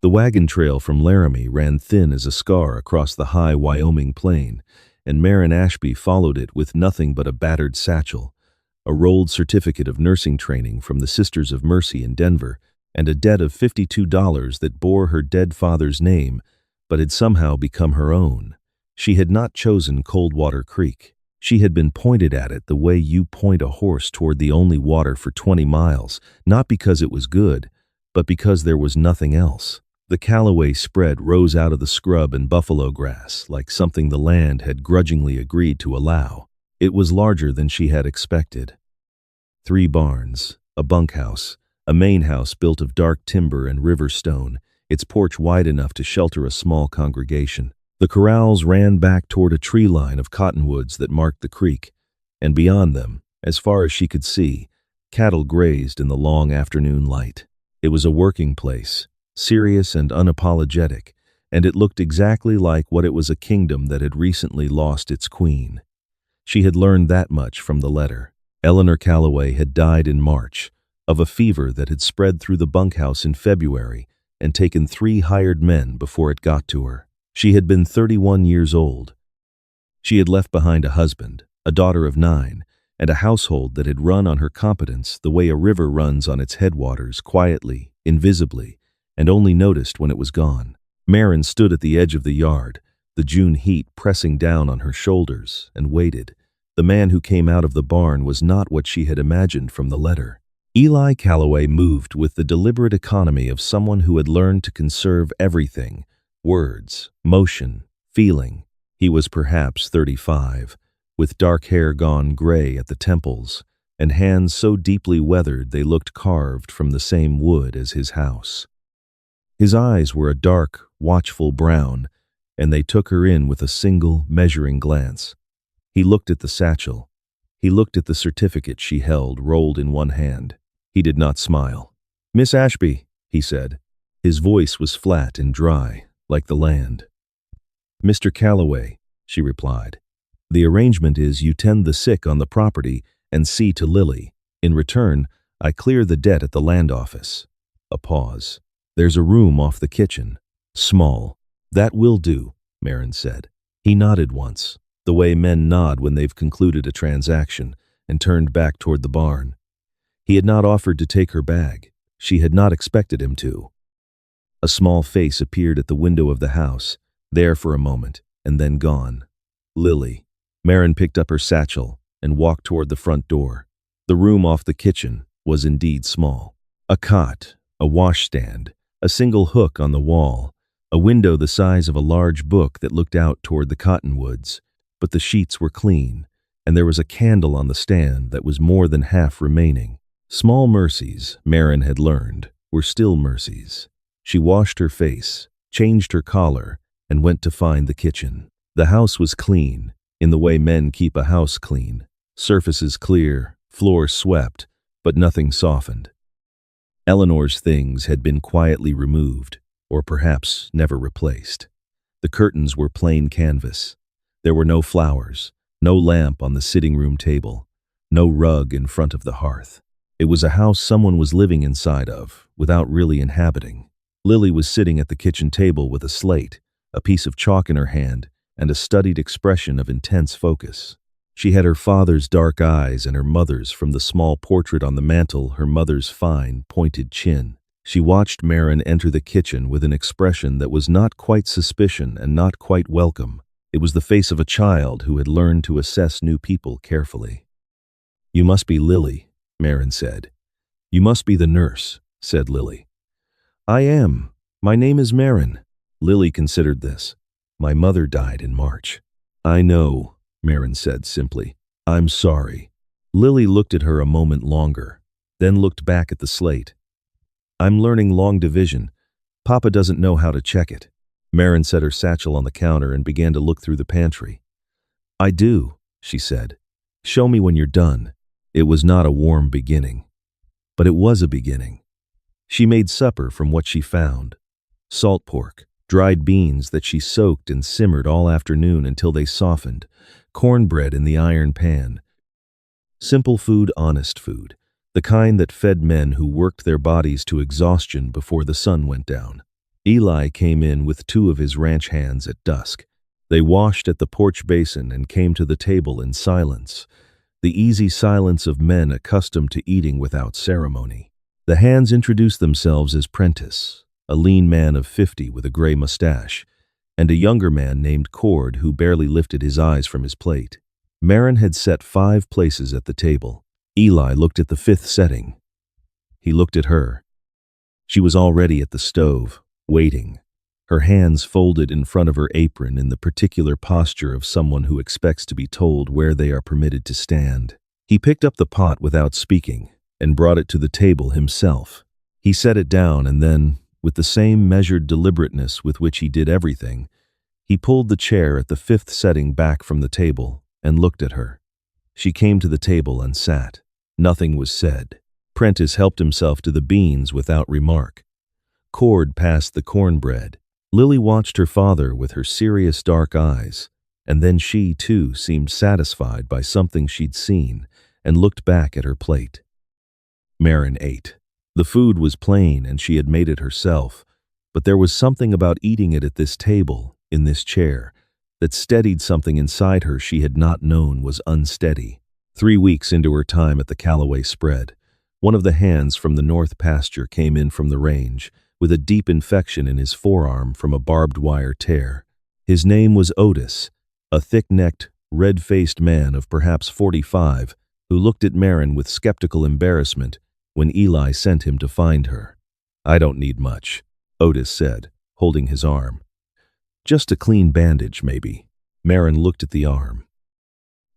The wagon trail from Laramie ran thin as a scar across the high Wyoming plain, and Maren Ashby followed it with nothing but a battered satchel, a rolled certificate of nursing training from the Sisters of Mercy in Denver, and a debt of $52 that bore her dead father's name but had somehow become her own. She had not chosen Coldwater Creek. She had been pointed at it the way you point a horse toward the only water for 20 miles, not because it was good, but because there was nothing else. The Callaway spread rose out of the scrub and buffalo grass like something the land had grudgingly agreed to allow. It was larger than she had expected. 3 barns, a bunkhouse, a main house built of dark timber and river stone, its porch wide enough to shelter a small congregation. The corrals ran back toward a tree line of cottonwoods that marked the creek, and beyond them, as far as she could see, cattle grazed in the long afternoon light. It was a working place, serious and unapologetic, and it looked exactly like what it was, a kingdom that had recently lost its queen. She had learned that much from the letter. Eleanor Callaway had died in March, of a fever that had spread through the bunkhouse in February and taken 3 hired men before it got to her. She had been 31 years old. She had left behind a husband, a daughter of 9, and a household that had run on her competence the way a river runs on its headwaters, quietly, invisibly, and only noticed when it was gone. Maren stood at the edge of the yard, the June heat pressing down on her shoulders, and waited. The man who came out of the barn was not what she had imagined from the letter. Eli Callaway moved with the deliberate economy of someone who had learned to conserve everything: words, motion, feeling. He was perhaps 35, with dark hair gone gray at the temples, and hands so deeply weathered they looked carved from the same wood as his house. His eyes were a dark, watchful brown, and they took her in with a single, measuring glance. He looked at the satchel. He looked at the certificate she held rolled in one hand. He did not smile. "Miss Ashby," he said. His voice was flat and dry, like the land. "Mr. Callaway," she replied. "The arrangement is you tend the sick on the property and see to Lily. In return, I clear the debt at the land office." A pause. "There's a room off the kitchen. Small." "That will do," Maren said. He nodded once, the way men nod when they've concluded a transaction, and turned back toward the barn. He had not offered to take her bag. She had not expected him to. A small face appeared at the window of the house, there for a moment, and then gone. Lily. Maren picked up her satchel and walked toward the front door. The room off the kitchen was indeed small. A cot, a washstand, a single hook on the wall, a window the size of a large book that looked out toward the cottonwoods, but the sheets were clean, and there was a candle on the stand that was more than half remaining. Small mercies, Maren had learned, were still mercies. She washed her face, changed her collar, and went to find the kitchen. The house was clean, in the way men keep a house clean. Surfaces clear, floor swept, but nothing softened. Eleanor's things had been quietly removed, or perhaps never replaced. The curtains were plain canvas. There were no flowers, no lamp on the sitting room table, no rug in front of the hearth. It was a house someone was living inside of, without really inhabiting. Lily was sitting at the kitchen table with a slate, a piece of chalk in her hand, and a studied expression of intense focus. She had her father's dark eyes and her mother's from the small portrait on the mantel, her mother's fine, pointed chin. She watched Maren enter the kitchen with an expression that was not quite suspicion and not quite welcome. It was the face of a child who had learned to assess new people carefully. "You must be Lily," Maren said. "You must be the nurse," said Lily. "I am. My name is Maren." Lily considered this. "My mother died in March." "I know," Maren said simply. "I'm sorry." Lily looked at her a moment longer, then looked back at the slate. "I'm learning long division. Papa doesn't know how to check it." Maren set her satchel on the counter and began to look through the pantry. "I do," she said. "Show me when you're done." It was not a warm beginning, but it was a beginning. She made supper from what she found. Salt pork, dried beans that she soaked and simmered all afternoon until they softened, cornbread in the iron pan. Simple food, honest food, the kind that fed men who worked their bodies to exhaustion before the sun went down. Eli came in with two of his ranch hands at dusk. They washed at the porch basin and came to the table in silence, the easy silence of men accustomed to eating without ceremony. The hands introduced themselves as Prentice, a lean man of 50 with a gray mustache, and a younger man named Cord who barely lifted his eyes from his plate. Maren had set 5 places at the table. Eli looked at the 5th setting. He looked at her. She was already at the stove, waiting, her hands folded in front of her apron in the particular posture of someone who expects to be told where they are permitted to stand. He picked up the pot without speaking and brought it to the table himself. He set it down and then, with the same measured deliberateness with which he did everything, he pulled the chair at the 5th setting back from the table and looked at her. She came to the table and sat. Nothing was said. Prentice helped himself to the beans without remark. Cord passed the cornbread. Lily watched her father with her serious dark eyes, and then she, too, seemed satisfied by something she'd seen and looked back at her plate. Maren ate. The food was plain and she had made it herself, but there was something about eating it at this table, in this chair, that steadied something inside her she had not known was unsteady. 3 weeks into her time at the Callaway spread, one of the hands from the north pasture came in from the range, with a deep infection in his forearm from a barbed wire tear. His name was Otis, a thick-necked, red-faced man of perhaps 45, who looked at Maren with skeptical embarrassment when Eli sent him to find her. "I don't need much," Otis said, holding his arm. "Just a clean bandage, maybe." Maren looked at the arm.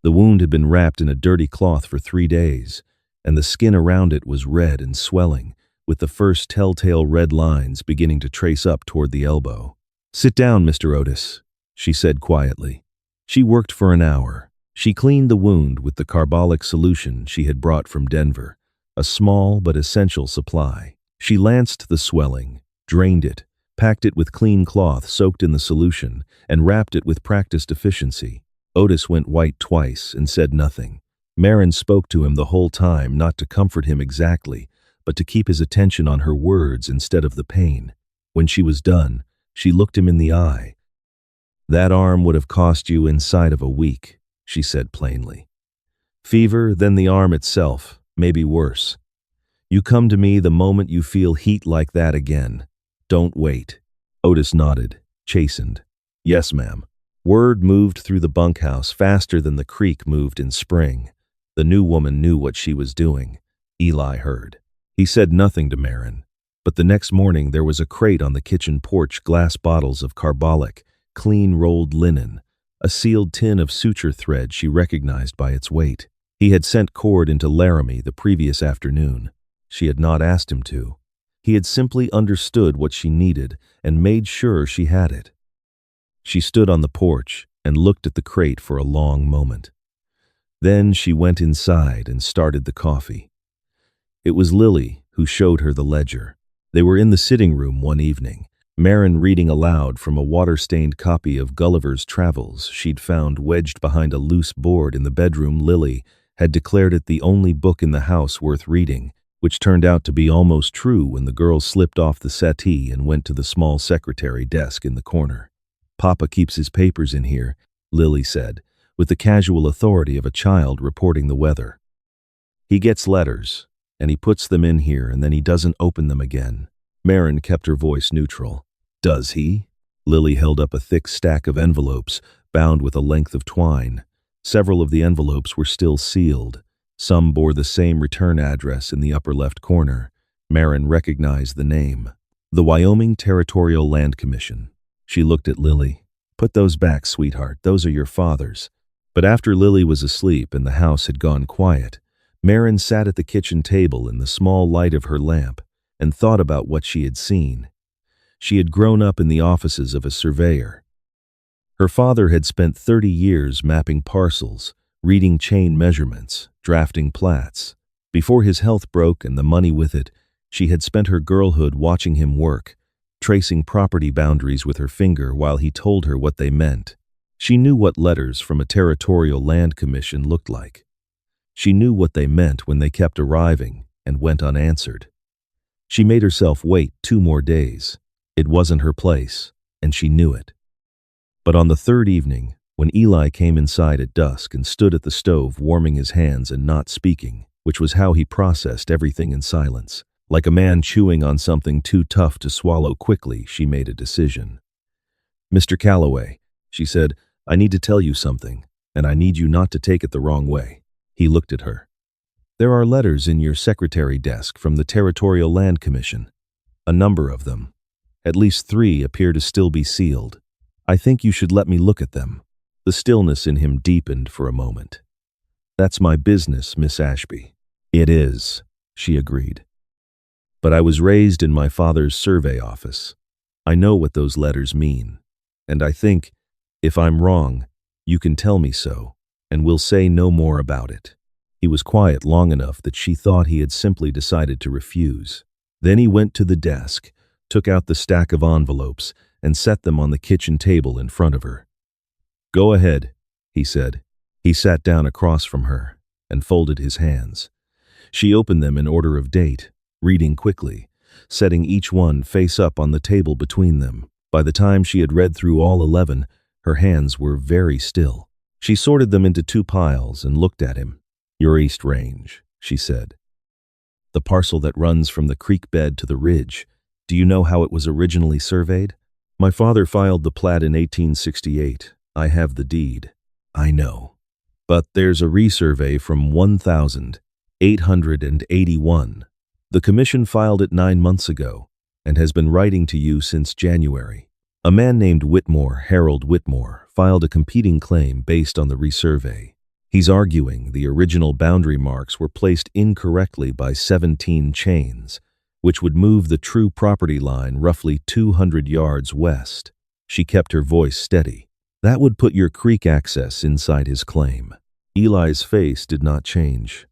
The wound had been wrapped in a dirty cloth for 3 days, and the skin around it was red and swelling, with the first telltale red lines beginning to trace up toward the elbow. "Sit down, Mr. Otis," she said quietly. She worked for an hour. She cleaned the wound with the carbolic solution she had brought from Denver, a small but essential supply. She lanced the swelling, drained it, packed it with clean cloth soaked in the solution, and wrapped it with practiced efficiency. Otis went white twice and said nothing. Maren spoke to him the whole time, not to comfort him exactly, but to keep his attention on her words instead of the pain. When she was done, she looked him in the eye. "That arm would have cost you inside of a week," she said plainly. "Fever, then the arm itself, maybe worse. You come to me the moment you feel heat like that again. Don't wait." Otis nodded, chastened. "Yes, ma'am." Word moved through the bunkhouse faster than the creek moved in spring. The new woman knew what she was doing. Eli heard. He said nothing to Maren, but the next morning there was a crate on the kitchen porch, glass bottles of carbolic, clean rolled linen, a sealed tin of suture thread she recognized by its weight. He had sent Cord into Laramie the previous afternoon. She had not asked him to. He had simply understood what she needed and made sure she had it. She stood on the porch and looked at the crate for a long moment. Then she went inside and started the coffee. It was Lily who showed her the ledger. They were in the sitting room one evening, Maren reading aloud from a water-stained copy of Gulliver's Travels she'd found wedged behind a loose board in the bedroom. Lily had declared it the only book in the house worth reading, which turned out to be almost true when the girl slipped off the settee and went to the small secretary desk in the corner. "Papa keeps his papers in here," Lily said, with the casual authority of a child reporting the weather. "He gets letters, and he puts them in here, and then he doesn't open them again." Maren kept her voice neutral. "Does he?" Lily held up a thick stack of envelopes bound with a length of twine. Several of the envelopes were still sealed. Some bore the same return address in the upper left corner. Maren recognized the name. The Wyoming Territorial Land Commission. She looked at Lily. "Put those back, sweetheart. Those are your father's." But after Lily was asleep and the house had gone quiet, Maren sat at the kitchen table in the small light of her lamp and thought about what she had seen. She had grown up in the offices of a surveyor. Her father had spent 30 years mapping parcels, reading chain measurements, drafting plats. Before his health broke and the money with it, she had spent her girlhood watching him work, tracing property boundaries with her finger while he told her what they meant. She knew what letters from a territorial land commission looked like. She knew what they meant when they kept arriving and went unanswered. She made herself wait 2 more days. It wasn't her place, and she knew it. But on the third evening, when Eli came inside at dusk and stood at the stove warming his hands and not speaking, which was how he processed everything in silence, like a man chewing on something too tough to swallow quickly, she made a decision. "Mr. Calloway," she said, "I need to tell you something, and I need you not to take it the wrong way." He looked at her. "There are letters in your secretary desk from the Territorial Land Commission. A number of them. At least 3 appear to still be sealed. I think you should let me look at them." The stillness in him deepened for a moment. "That's my business, Miss Ashby." "It is," she agreed. "But I was raised in my father's survey office. I know what those letters mean. And I think, if I'm wrong, you can tell me so, and we'll say no more about it." He was quiet long enough that she thought he had simply decided to refuse. Then he went to the desk, took out the stack of envelopes, and set them on the kitchen table in front of her. "Go ahead," he said. He sat down across from her and folded his hands. She opened them in order of date, reading quickly, setting each one face up on the table between them. By the time she had read through all 11, her hands were very still. She sorted them into 2 piles and looked at him. "Your East Range," she said. "The parcel that runs from the creek bed to the ridge. Do you know how it was originally surveyed?" "My father filed the plat in 1868. I have the deed." "I know. But there's a resurvey from 1881. The commission filed it 9 months ago and has been writing to you since January. A man named Whitmore, Harold Whitmore, filed a competing claim based on the resurvey. He's arguing the original boundary marks were placed incorrectly by 17 chains, which would move the true property line roughly 200 yards west." She kept her voice steady. "That would put your creek access inside his claim." Eli's face did not change,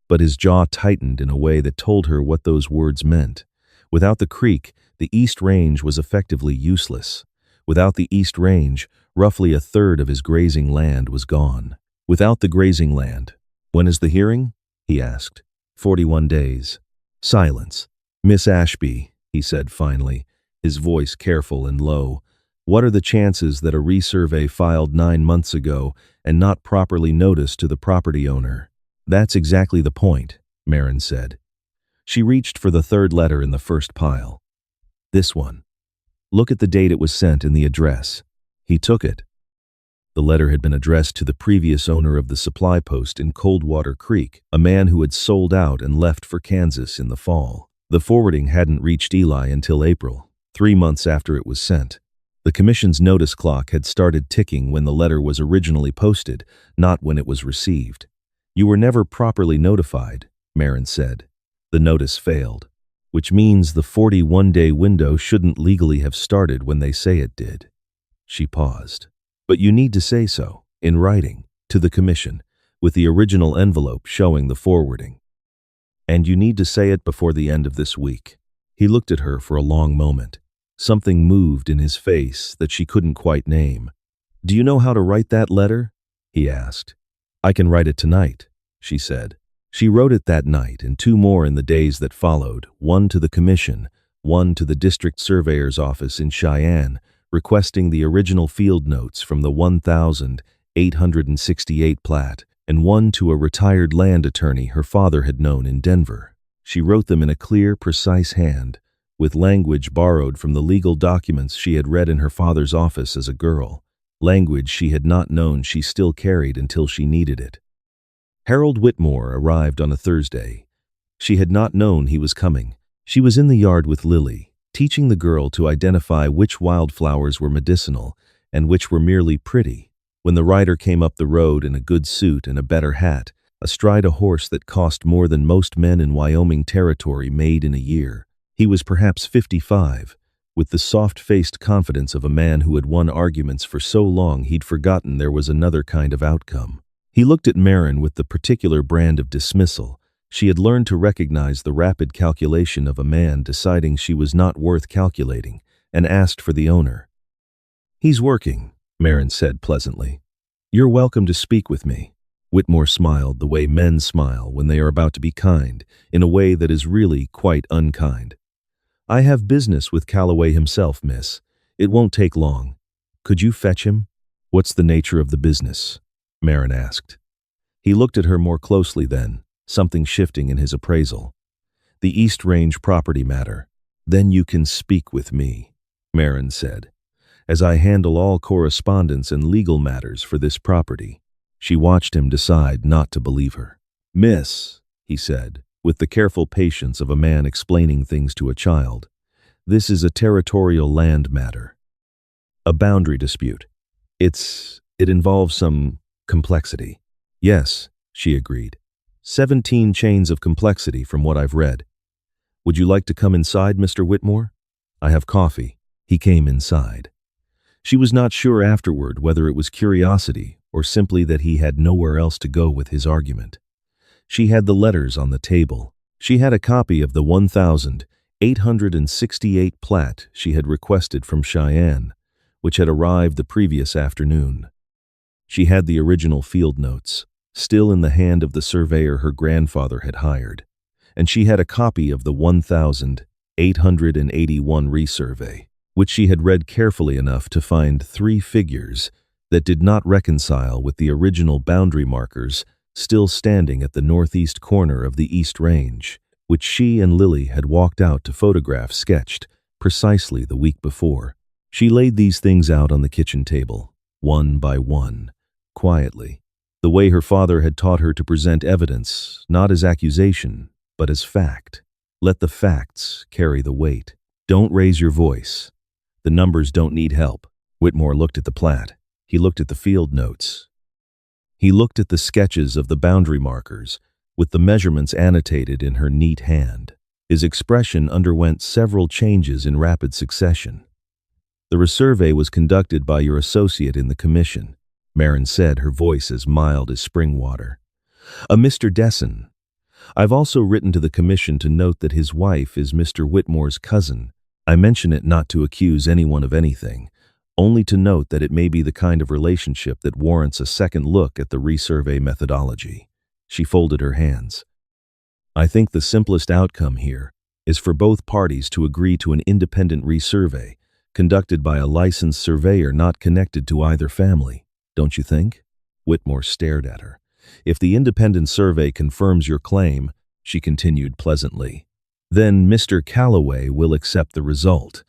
but his jaw tightened in a way that told her what those words meant. Without the creek, the East Range was effectively useless. Without the East Range, roughly 1/3 of his grazing land was gone. Without the grazing land, "When is the hearing?" he asked. 41 days. Silence. "Miss Ashby," he said finally, his voice careful and low, "what are the chances that a resurvey filed 9 months ago and not properly noticed to the property owner?" "That's exactly the point," Maren said. She reached for the 3rd letter in the first pile. "This one. Look at the date it was sent and the address." He took it. The letter had been addressed to the previous owner of the supply post in Coldwater Creek, a man who had sold out and left for Kansas in the fall. The forwarding hadn't reached Eli until April, 3 months after it was sent. The commission's notice clock had started ticking when the letter was originally posted, not when it was received. "You were never properly notified," Maren said. "The notice failed, which means the 41-day window shouldn't legally have started when they say it did." She paused. "But you need to say so, in writing, to the commission, with the original envelope showing the forwarding. And you need to say it before the end of this week." He looked at her for a long moment. Something moved in his face that she couldn't quite name. "Do you know how to write that letter?" he asked. "I can write it tonight," she said. She wrote it that night and 2 more in the days that followed, 1 to the commission, 1 to the district surveyor's office in Cheyenne, requesting the original field notes from the 1868 plat, and 1 to a retired land attorney her father had known in Denver. She wrote them in a clear, precise hand, with language borrowed from the legal documents she had read in her father's office as a girl, language she had not known she still carried until she needed it. Harold Whitmore arrived on a Thursday. She had not known he was coming. She was in the yard with Lily, teaching the girl to identify which wildflowers were medicinal and which were merely pretty, when the rider came up the road in a good suit and a better hat, astride a horse that cost more than most men in Wyoming territory made in a year. He was perhaps 55, with the soft-faced confidence of a man who had won arguments for so long he'd forgotten there was another kind of outcome. He looked at Maren with the particular brand of dismissal. She had learned to recognize the rapid calculation of a man deciding she was not worth calculating, and asked for the owner. "He's working," Maren said pleasantly. "You're welcome to speak with me." Whitmore smiled the way men smile when they are about to be kind, in a way that is really quite unkind. I have business with Calloway himself, miss. It won't take long. Could you fetch him? What's the nature of the business? Maren asked. He looked at her more closely then, something shifting in his appraisal. The East Range property matter. Then you can speak with me, Maren said, as I handle all correspondence and legal matters for this property. She watched him decide not to believe her. Miss, he said, with the careful patience of a man explaining things to a child, this is a territorial land matter. A boundary dispute. It involves some complexity. Yes, she agreed. 17 chains of complexity from what I've read. Would you like to come inside, Mr. Whitmore? I have coffee. He came inside. She was not sure afterward whether it was curiosity or simply that he had nowhere else to go with his argument. She had the letters on the table. She had a copy of the 1,868 plat she had requested from Cheyenne, which had arrived the previous afternoon. She had the original field notes, still in the hand of the surveyor her grandfather had hired, and she had a copy of the 1,881 resurvey, which she had read carefully enough to find 3 figures that did not reconcile with the original boundary markers still standing at the northeast corner of the East Range, which she and Lily had walked out to photograph sketched precisely the week before. She laid these things out on the kitchen table, one by one, quietly, the way her father had taught her to present evidence, not as accusation, but as fact. Let the facts carry the weight. Don't raise your voice. The numbers don't need help. Whitmore looked at the plat. He looked at the field notes. He looked at the sketches of the boundary markers, with the measurements annotated in her neat hand. His expression underwent several changes in rapid succession. The resurvey was conducted by your associate in the commission, Maren said, her voice as mild as spring water. A Mr. Desson. I've also written to the commission to note that his wife is Mr. Whitmore's cousin. I mention it not to accuse anyone of anything, only to note that it may be the kind of relationship that warrants a second look at the resurvey methodology. She folded her hands. I think the simplest outcome here is for both parties to agree to an independent resurvey conducted by a licensed surveyor not connected to either family. Don't you think? Whitmore stared at her. If the independent survey confirms your claim, she continued pleasantly, then Mr. Calloway will accept the result.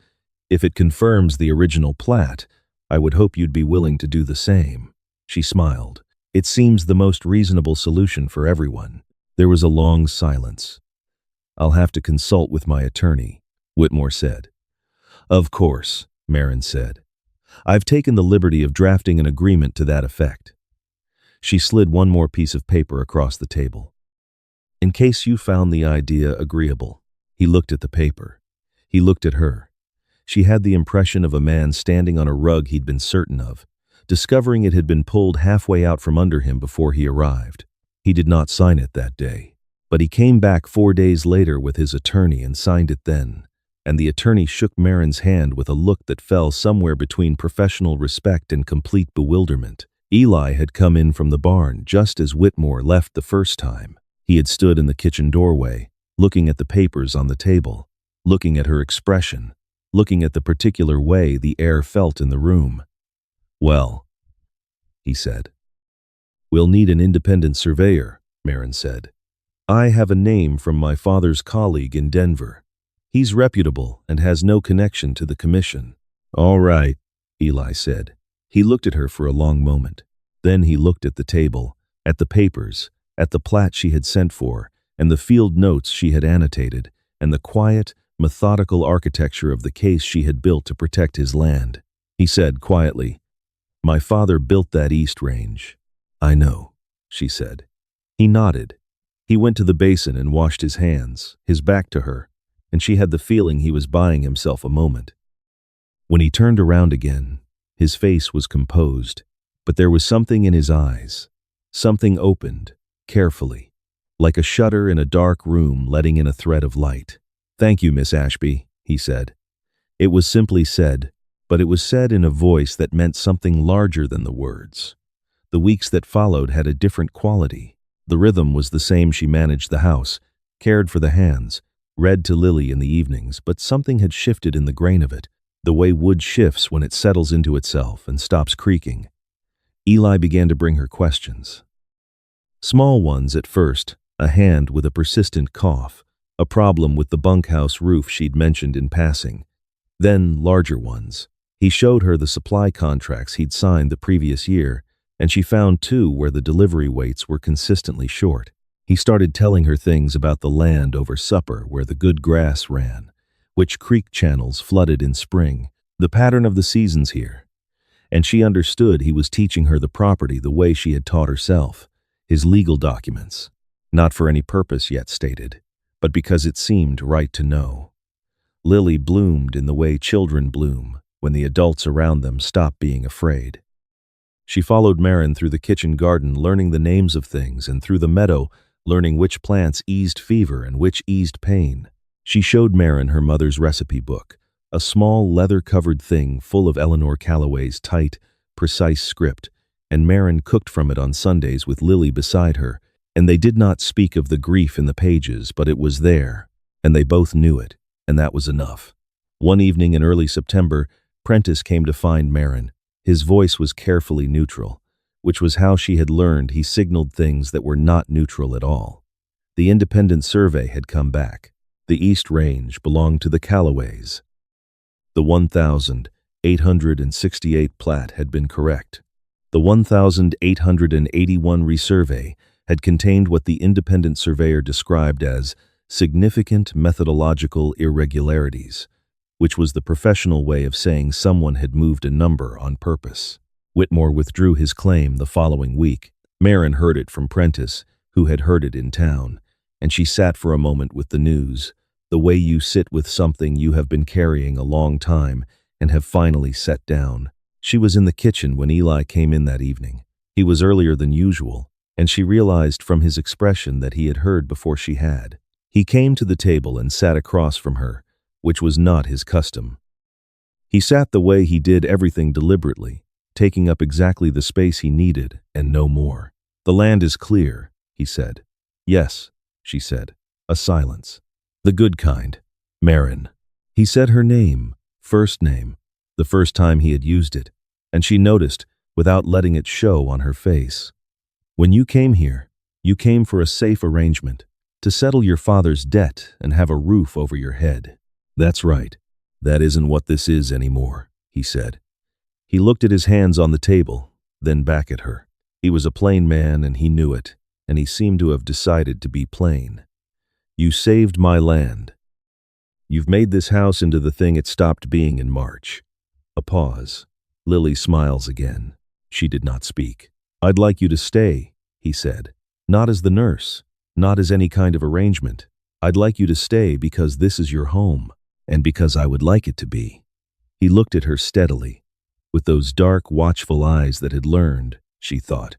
If it confirms the original plat, I would hope you'd be willing to do the same. She smiled. It seems the most reasonable solution for everyone. There was a long silence. I'll have to consult with my attorney, Whitmore said. Of course, Maren said. I've taken the liberty of drafting an agreement to that effect. She slid one more piece of paper across the table. In case you found the idea agreeable. He looked at the paper. He looked at her. She had the impression of a man standing on a rug he'd been certain of, discovering it had been pulled halfway out from under him before he arrived. He did not sign it that day, but he came back 4 days later with his attorney and signed it then, and the attorney shook Maren's hand with a look that fell somewhere between professional respect and complete bewilderment. Eli had come in from the barn just as Whitmore left the first time. He had stood in the kitchen doorway, looking at the papers on the table, looking at her expression, looking at the particular way the air felt in the room. Well, he said. We'll need an independent surveyor, Maren said. I have a name from my father's colleague in Denver. He's reputable and has no connection to the commission. All right, Eli said. He looked at her for a long moment. Then he looked at the table, at the papers, at the plat she had sent for, and the field notes she had annotated, and the quiet, methodical architecture of the case she had built to protect his land. He said quietly, My father built that East Range. I know, she said. He nodded. He went to the basin and washed his hands, his back to her, and she had the feeling he was buying himself a moment. When he turned around again, his face was composed, but there was something in his eyes. Something opened, carefully, like a shutter in a dark room letting in a thread of light. Thank you, Miss Ashby, he said. It was simply said, but it was said in a voice that meant something larger than the words. The weeks that followed had a different quality. The rhythm was the same. She managed the house, cared for the hands, read to Lily in the evenings, but something had shifted in the grain of it, the way wood shifts when it settles into itself and stops creaking. Eli began to bring her questions. Small ones at first, a hand with a persistent cough, a problem with the bunkhouse roof she'd mentioned in passing. Then larger ones. He showed her the supply contracts he'd signed the previous year, and she found two where the delivery weights were consistently short. He started telling her things about the land over supper where the good grass ran, which creek channels flooded in spring, the pattern of the seasons here. And she understood he was teaching her the property the way she had taught herself, his legal documents, not for any purpose yet stated, but because it seemed right to know. Lily bloomed in the way children bloom when the adults around them stop being afraid. She followed Maren through the kitchen garden, learning the names of things, and through the meadow, learning which plants eased fever and which eased pain. She showed Maren her mother's recipe book, a small leather-covered thing full of Eleanor Calloway's tight, precise script, and Maren cooked from it on Sundays with Lily beside her, and they did not speak of the grief in the pages, but it was there, and they both knew it, and that was enough. One evening in early September, Prentice came to find Maren. His voice was carefully neutral, which was how she had learned he signaled things that were not neutral at all. The independent survey had come back. The East Range belonged to the Callaways. The 1,868 plat had been correct. The 1,881 resurvey had contained what the independent surveyor described as significant methodological irregularities, which was the professional way of saying someone had moved a number on purpose. Whitmore withdrew his claim the following week. Maren heard it from Prentice, who had heard it in town, and she sat for a moment with the news, the way you sit with something you have been carrying a long time and have finally set down. She was in the kitchen when Eli came in that evening. He was earlier than usual, and she realized from his expression that he had heard before she had. He came to the table and sat across from her, which was not his custom. He sat the way he did everything deliberately, taking up exactly the space he needed and no more. "The land is clear," he said. "Yes," she said. A silence. "The good kind. Maren." He said her name, first name, the first time he had used it, and she noticed, without letting it show on her face. "When you came here, you came for a safe arrangement, to settle your father's debt and have a roof over your head." "That's right. That isn't what this is anymore," he said. He looked at his hands on the table, then back at her. He was a plain man and he knew it, and he seemed to have decided to be plain. "You saved my land. You've made this house into the thing it stopped being in March." A pause. Lily smiles again. She did not speak. "I'd like you to stay," he said. "Not as the nurse, not as any kind of arrangement. I'd like you to stay because this is your home, and because I would like it to be." He looked at her steadily, with those dark, watchful eyes that had learned, she thought,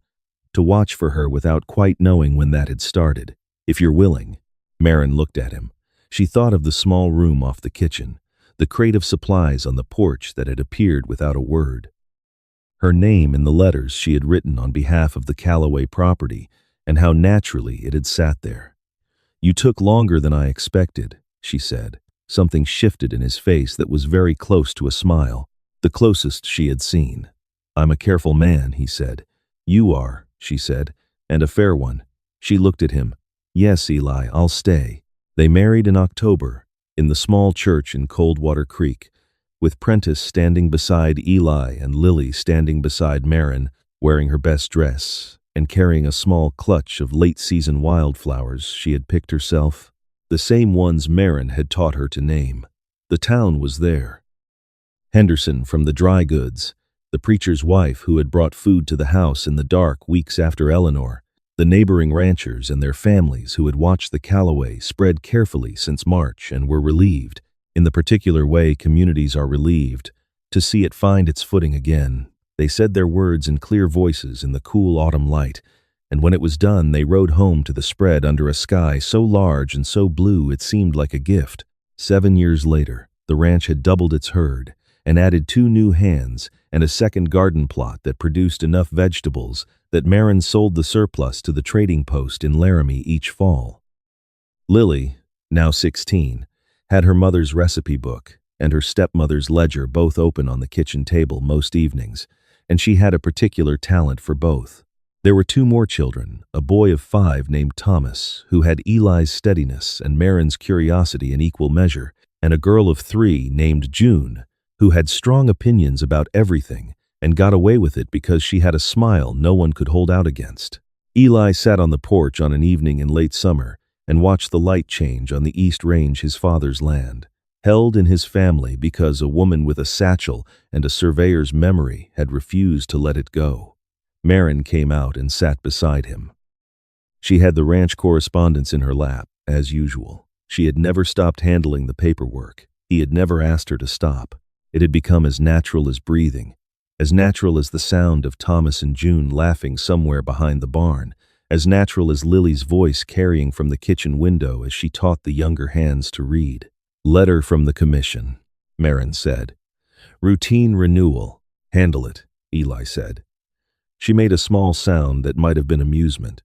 to watch for her without quite knowing when that had started. "If you're willing." Maren looked at him. She thought of the small room off the kitchen, the crate of supplies on the porch that had appeared without a word, her name in the letters she had written on behalf of the Callaway property, and how naturally it had sat there. "You took longer than I expected," she said. Something shifted in his face that was very close to a smile, the closest she had seen. "I'm a careful man," he said. "You are," she said, "and a fair one." She looked at him. "Yes, Eli, I'll stay." They married in October, in the small church in Coldwater Creek, with Prentice standing beside Eli and Lily standing beside Maren, wearing her best dress and carrying a small clutch of late-season wildflowers she had picked herself, the same ones Maren had taught her to name. The town was there. Henderson from the dry goods, the preacher's wife who had brought food to the house in the dark weeks after Eleanor, the neighboring ranchers and their families who had watched the Callaway spread carefully since March and were relieved, in the particular way communities are relieved, to see it find its footing again. They said their words in clear voices in the cool autumn light, and when it was done they rode home to the spread under a sky so large and so blue it seemed like a gift. 7 years later, the ranch had doubled its herd and added 2 new hands and a second garden plot that produced enough vegetables that Maren sold the surplus to the trading post in Laramie each fall. Lily, now 16, had her mother's recipe book and her stepmother's ledger both open on the kitchen table most evenings, and she had a particular talent for both. There were two more children, a boy of 5 named Thomas, who had Eli's steadiness and Maren's curiosity in equal measure, and a girl of 3 named June, who had strong opinions about everything and got away with it because she had a smile no one could hold out against. Eli sat on the porch on an evening in late summer and watched the light change on the East Range, his father's land, held in his family because a woman with a satchel and a surveyor's memory had refused to let it go. Maren came out and sat beside him. She had the ranch correspondence in her lap, as usual. She had never stopped handling the paperwork. He had never asked her to stop. It had become as natural as breathing, as natural as the sound of Thomas and June laughing somewhere behind the barn, as natural as Lily's voice carrying from the kitchen window as she taught the younger hands to read. Letter from the commission, Maren said. Routine renewal. Handle it, Eli said. She made a small sound that might have been amusement.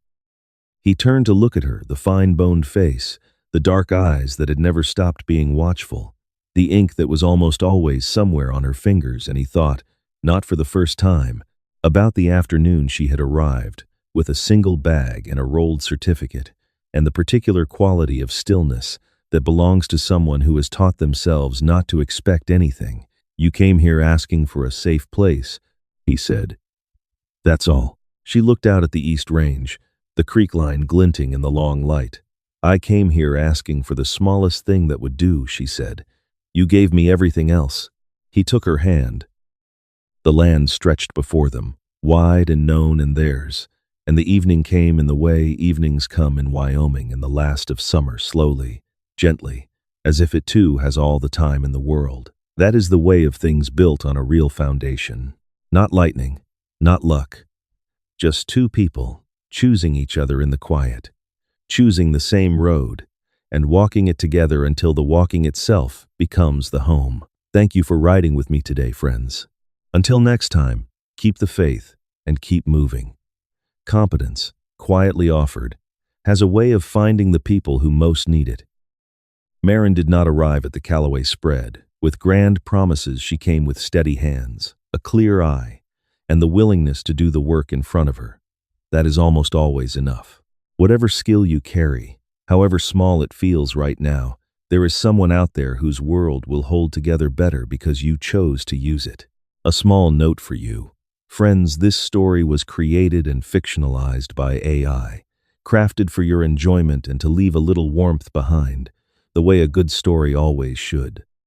He turned to look at her, the fine-boned face, the dark eyes that had never stopped being watchful, the ink that was almost always somewhere on her fingers, and he thought, not for the first time, about the afternoon she had arrived, with a single bag and a rolled certificate, and the particular quality of stillness that belongs to someone who has taught themselves not to expect anything. You came here asking for a safe place, he said. That's all. She looked out at the East Range, the creek line glinting in the long light. I came here asking for the smallest thing that would do, she said. You gave me everything else. He took her hand. The land stretched before them, wide and known and theirs, and the evening came in the way evenings come in Wyoming in the last of summer, slowly, gently, as if it too has all the time in the world. That is the way of things built on a real foundation. Not lightning, not luck. Just two people, choosing each other in the quiet, choosing the same road, and walking it together until the walking itself becomes the home. Thank you for riding with me today, friends. Until next time, keep the faith and keep moving. Competence, quietly offered, has a way of finding the people who most need it. Maren did not arrive at the Callaway spread. With grand promises, she came with steady hands, a clear eye, and the willingness to do the work in front of her. That is almost always enough. Whatever skill you carry, however small it feels right now, there is someone out there whose world will hold together better because you chose to use it. A small note for you. Friends, this story was created and fictionalized by AI, crafted for your enjoyment and to leave a little warmth behind, the way a good story always should.